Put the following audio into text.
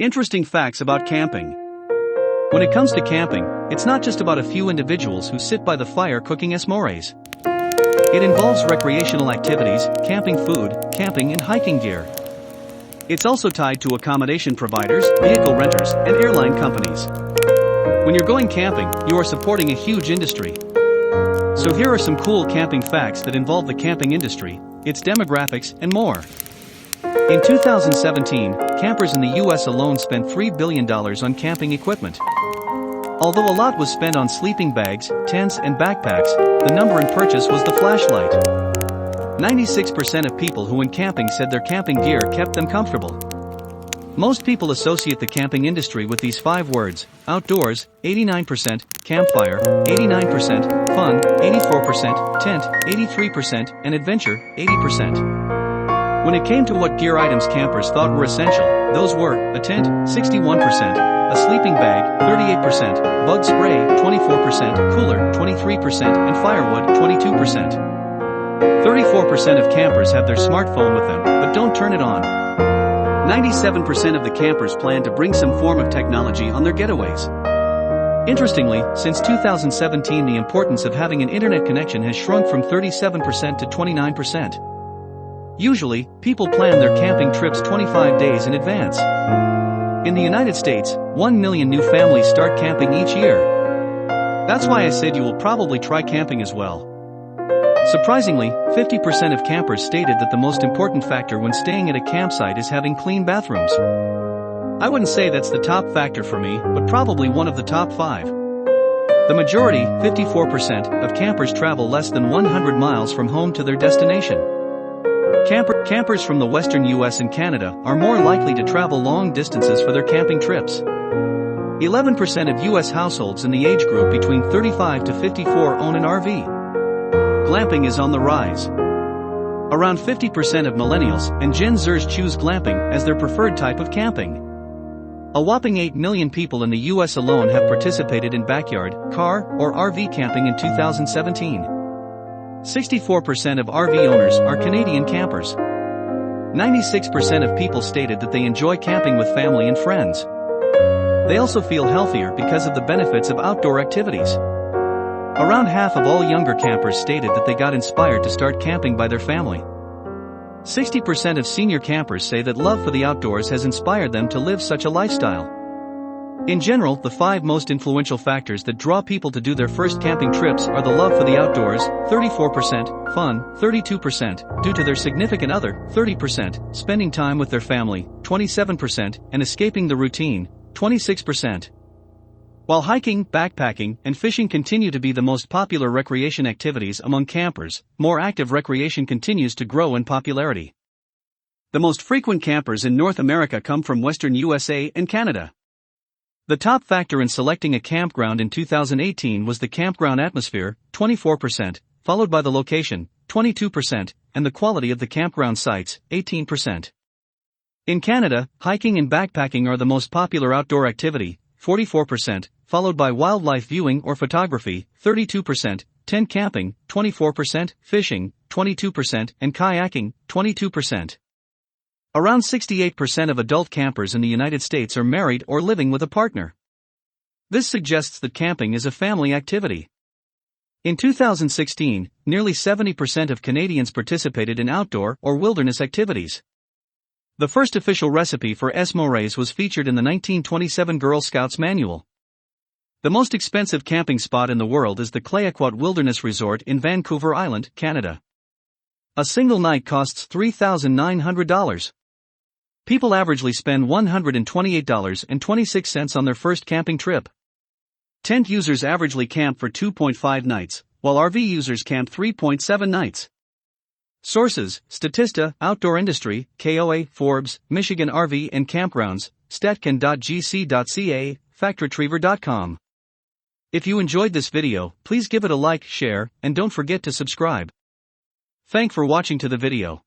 Interesting facts about camping. When it comes to camping, it's not just about a few individuals who sit by the fire cooking s'mores. It involves recreational activities, camping food, camping and hiking gear. It's also tied to accommodation providers, vehicle renters, and airline companies. When you're going camping, you are supporting a huge industry. So here are some cool camping facts that involve the camping industry, its demographics, and more. In 2017, campers in the US alone spent $3 billion on camping equipment. Although a lot was spent on sleeping bags, tents, and backpacks, the number in purchase was the flashlight. 96% of people who went camping said their camping gear kept them comfortable. Most people associate the camping industry with these 5 words: outdoors, 89%, campfire, 89%, fun, 84%, tent, 83%, and adventure, 80%. When it came to what gear items campers thought were essential, those were a tent, 61%, a sleeping bag, 38%, bug spray, 24%, cooler, 23%, and firewood, 22%. 34% of campers have their smartphone with them, but don't turn it on. 97% of the campers plan to bring some form of technology on their getaways. Interestingly, since 2017 the importance of having an internet connection has shrunk from 37% to 29%. Usually, people plan their camping trips 25 days in advance. In the United States, 1 million new families start camping each year. That's why I said you will probably try camping as well. Surprisingly, 50% of campers stated that the most important factor when staying at a campsite is having clean bathrooms. I wouldn't say that's the top factor for me, but probably one of the top 5. The majority, 54%, of campers travel less than 100 miles from home to their destination. Campers from the western US and Canada are more likely to travel long distances for their camping trips. 11% of US households in the age group between 35 to 54 own an RV. Glamping is on the rise. Around 50% of millennials and Gen Zers choose glamping as their preferred type of camping. A whopping 8 million people in the US alone have participated in backyard, car, or RV camping in 2017. 64% of RV owners are Canadian campers. 96% of people stated that they enjoy camping with family and friends. They also feel healthier because of the benefits of outdoor activities. Around half of all younger campers stated that they got inspired to start camping by their family. 60% of senior campers say that love for the outdoors has inspired them to live such a lifestyle. In general, the 5 most influential factors that draw people to do their first camping trips are the love for the outdoors, 34%, fun, 32%, due to their significant other, 30%, spending time with their family, 27%, and escaping the routine, 26%. While hiking, backpacking, and fishing continue to be the most popular recreation activities among campers, more active recreation continues to grow in popularity. The most frequent campers in North America come from Western USA and Canada. The top factor in selecting a campground in 2018 was the campground atmosphere, 24%, followed by the location, 22%, and the quality of the campground sites, 18%. In Canada, hiking and backpacking are the most popular outdoor activity, 44%, followed by wildlife viewing or photography, 32%, tent camping, 24%, fishing, 22%, and kayaking, 22%. Around 68% of adult campers in the United States are married or living with a partner. This suggests that camping is a family activity. In 2016, nearly 70% of Canadians participated in outdoor or wilderness activities. The first official recipe for s'mores was featured in the 1927 Girl Scouts Manual. The most expensive camping spot in the world is the Clayoquot Wilderness Resort in Vancouver Island, Canada. A single night costs $3,900. People averagely spend $128.26 on their first camping trip. Tent users averagely camp for 2.5 nights, while RV users camp 3.7 nights. Sources: Statista, Outdoor Industry, KOA, Forbes, Michigan RV and Campgrounds, statcan.gc.ca, factretriever.com. If you enjoyed this video, please give it a like, share, and don't forget to subscribe. Thanks for watching to the video.